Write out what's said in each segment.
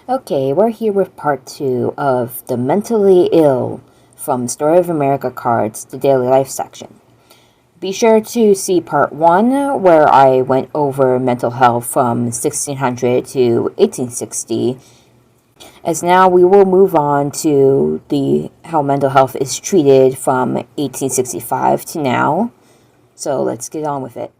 Okay, we're here with part 2 of The Mentally Ill from Story of America cards, the Daily Life section. Be sure to see part 1 where I went over mental health from 1600 to 1860, as now we will move on to how mental health is treated from 1865 to now. So let's get on with it.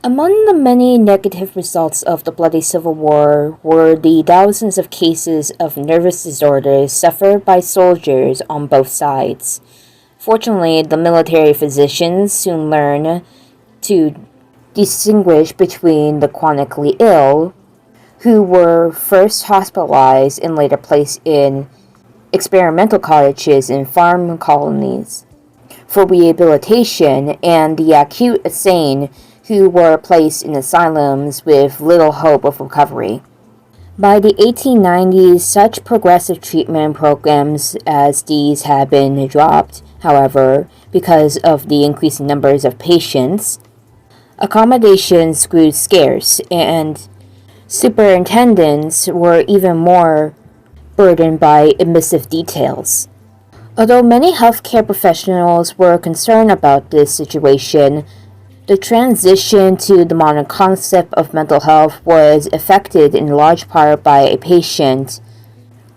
Among the many negative results of the bloody Civil War were the thousands of cases of nervous disorders suffered by soldiers on both sides. Fortunately, the military physicians soon learned to distinguish between the chronically ill, who were first hospitalized and later placed in experimental cottages and farm colonies for rehabilitation, and the acute insane, who were placed in asylums with little hope of recovery. By the 1890s, such progressive treatment programs as these had been dropped, however, because of the increasing numbers of patients. Accommodations grew scarce, and superintendents were even more burdened by omissive details. Although many healthcare professionals were concerned about this situation, the transition to the modern concept of mental health was effected in large part by a patient,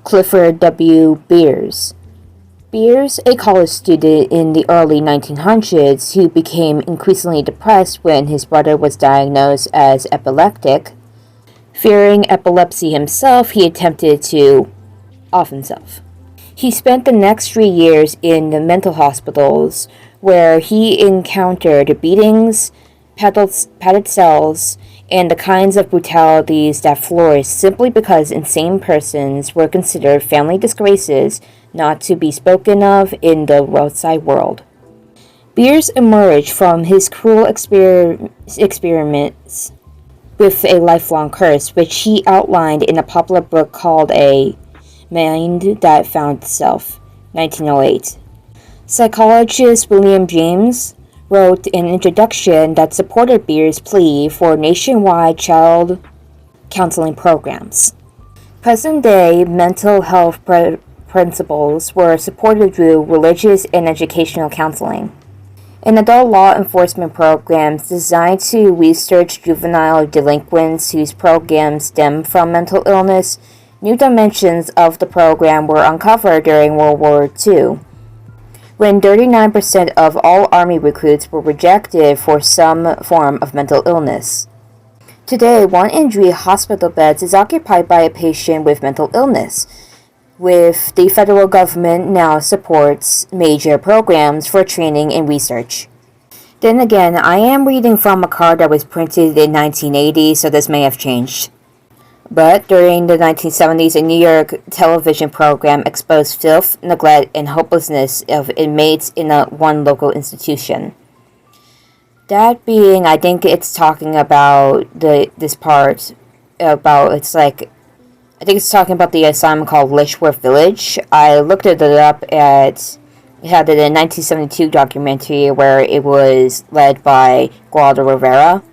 Clifford W. Beers. Beers, a college student in the early 1900s who became increasingly depressed when his brother was diagnosed as epileptic. Fearing epilepsy himself, he attempted to off himself. He spent the next 3 years in the mental hospitals, where he encountered beatings, padded cells, and the kinds of brutalities that flourished simply because insane persons were considered family disgraces not to be spoken of in the outside world. Beers emerged from his cruel experiments with a lifelong curse, which he outlined in a popular book called A Mind That Found Itself, 1908. Psychologist William James wrote an introduction that supported Beers' plea for nationwide child counseling programs. Present-day mental health principles were supported through religious and educational counseling. And adult law enforcement programs designed to research juvenile delinquents whose programs stem from mental illness. New dimensions of the program were uncovered during World War II, when 39% of all Army recruits were rejected for some form of mental illness. Today, 1 in 3 hospital beds is occupied by a patient with mental illness, with the federal government now supports major programs for training and research. Then again, I am reading from a card that was printed in 1980, so this may have changed. But during the 1970s, a New York television program exposed filth, neglect, and hopelessness of inmates in one local institution. That being, I think it's talking about this part about I think it's talking about the asylum called Letchworth Village. I looked it up it had a 1972 documentary where it was led by Gualdo Rivera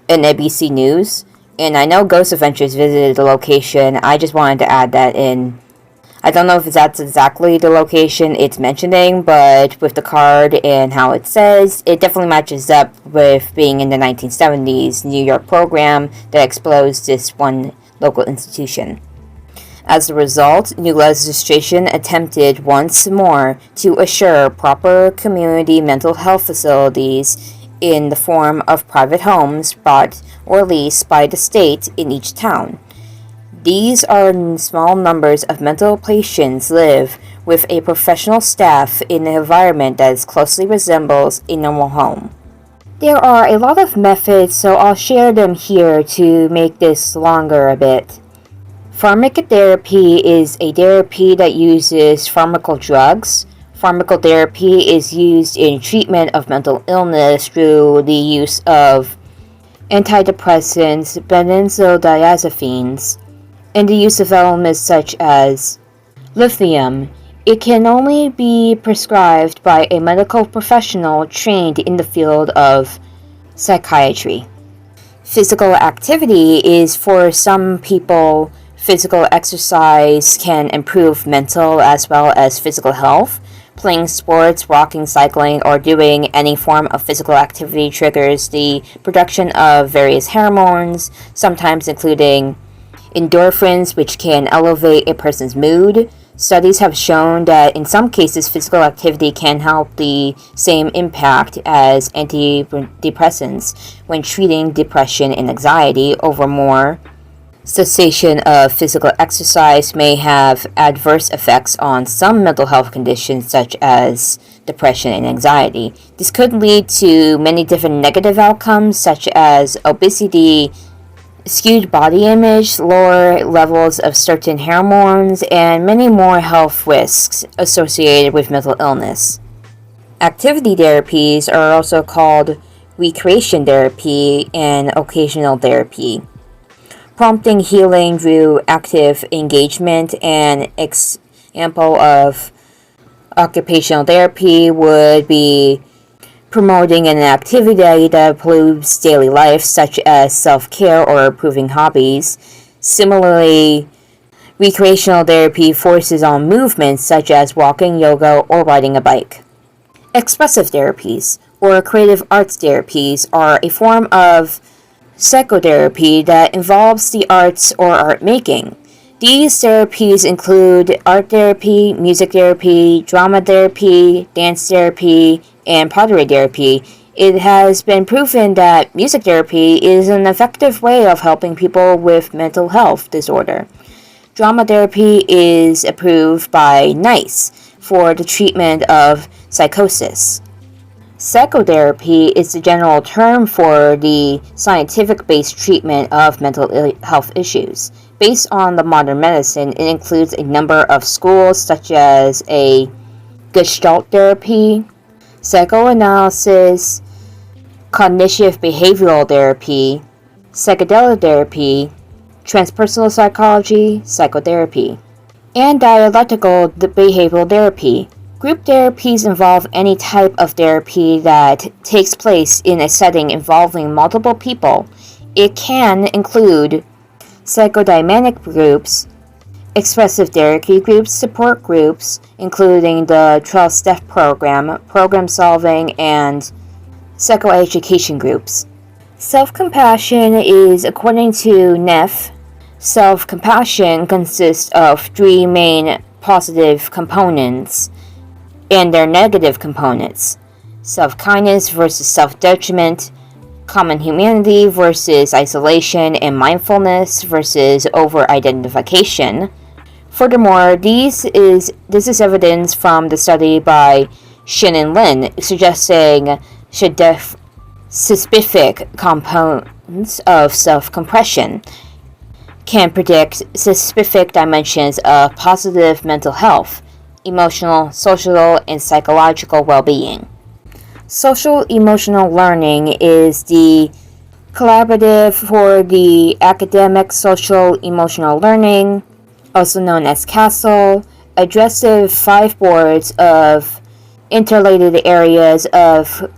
and ABC News. And I know Ghost Adventures visited the location. I just wanted to add that in. I don't know if that's exactly the location it's mentioning, but with the card and how it says, it definitely matches up with being in the 1970s New York program that exposed this one local institution. As a result, new legislation attempted once more to assure proper community mental health facilities in the form of private homes bought or leased by the state in each town. These are small numbers of mental patients live with a professional staff in an environment that closely resembles a normal home. There are a lot of methods, so I'll share them here to make this longer a bit. Pharmacotherapy is a therapy that uses pharmacal drugs. Pharmacotherapy is used in treatment of mental illness through the use of antidepressants, benzodiazepines, and the use of elements such as lithium. It can only be prescribed by a medical professional trained in the field of psychiatry. Physical activity is for some people. Physical exercise can improve mental as well as physical health. Playing sports, walking, cycling, or doing any form of physical activity triggers the production of various hormones, sometimes including endorphins, which can elevate a person's mood. Studies have shown that in some cases, physical activity can help the same impact as antidepressants when treating depression and anxiety. Over more cessation of physical exercise may have adverse effects on some mental health conditions such as depression and anxiety. This could lead to many different negative outcomes such as obesity, skewed body image, lower levels of certain hormones, and many more health risks associated with mental illness. Activity therapies are also called recreation therapy and occasional therapy. Prompting healing through active engagement. An example of occupational therapy would be promoting an activity that improves daily life, such as self-care or improving hobbies. Similarly, recreational therapy focuses on movements such as walking, yoga, or riding a bike. Expressive therapies, or creative arts therapies, are a form of psychotherapy that involves the arts or art making. These therapies include art therapy, music therapy, drama therapy, dance therapy, and pottery therapy. It has been proven that music therapy is an effective way of helping people with mental health disorder. Drama therapy is approved by NICE for the treatment of psychosis. Psychotherapy is the general term for the scientific-based treatment of mental health issues. Based on the modern medicine, it includes a number of schools such as a Gestalt therapy, psychoanalysis, cognitive behavioral therapy, psychedelic therapy, transpersonal psychology, psychotherapy, and dialectical behavioral therapy. Group therapies involve any type of therapy that takes place in a setting involving multiple people. It can include psychodynamic groups, expressive therapy groups, support groups, including the 12-step program, problem solving, and psychoeducation groups. Self-compassion is, according to Neff, self-compassion consists of three main positive components and their negative components: self-kindness versus self-detriment, common humanity versus isolation, and mindfulness versus over-identification. Furthermore, this is evidence from the study by Shin and Lin suggesting specific components of self-compression can predict specific dimensions of positive mental health, emotional, social, and psychological well-being. Social-emotional learning is the collaborative for the academic social-emotional learning, also known as CASEL, addresses 5 boards of interrelated areas of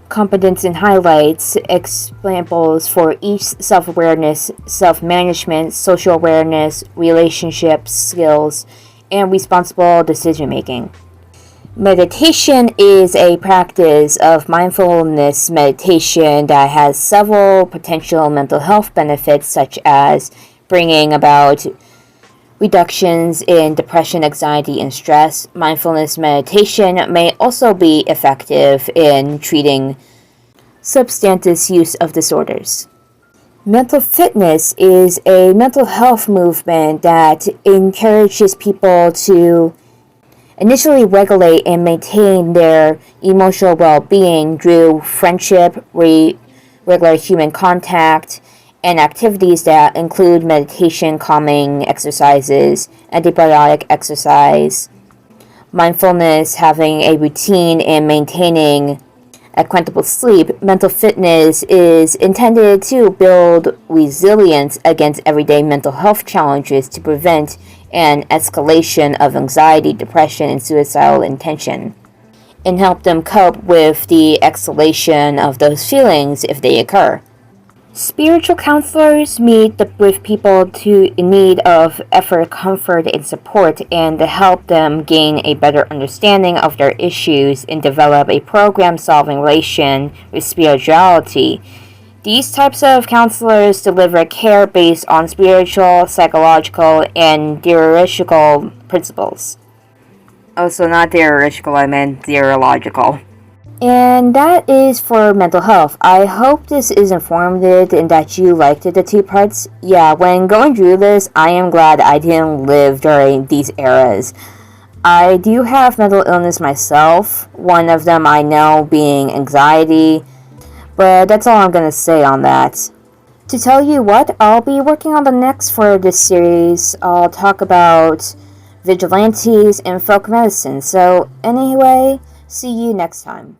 competence and highlights examples for each: self-awareness, self-management, social awareness, relationships, skills, and responsible decision-making. Meditation is a practice of mindfulness meditation that has several potential mental health benefits, such as bringing about reductions in depression, anxiety, and stress. Mindfulness meditation may also be effective in treating substance use of disorders. Mental fitness is a mental health movement that encourages people to initially regulate and maintain their emotional well-being through friendship, regular human contact, and activities that include meditation, calming exercises, antibiotic exercise, mindfulness, having a routine, and maintaining equitable sleep, mental fitness is intended to build resilience against everyday mental health challenges to prevent an escalation of anxiety, depression, and suicidal intention, and help them cope with the escalation of those feelings if they occur. Spiritual counselors meet with people in need of effort, comfort, and support, and to help them gain a better understanding of their issues and develop a problem-solving relation with spirituality. These types of counselors deliver care based on spiritual, psychological, and theoretical principles. Also, not theoretical, I meant theological. And that is for mental health. I hope this is informative and that you liked the 2 parts. Yeah, when going through this, I am glad I didn't live during these eras. I do have mental illness myself, one of them I know being anxiety, but that's all I'm gonna say on that. To tell you what, I'll be working on the next for this series. I'll talk about vigilantes and folk medicine. So anyway, see you next time.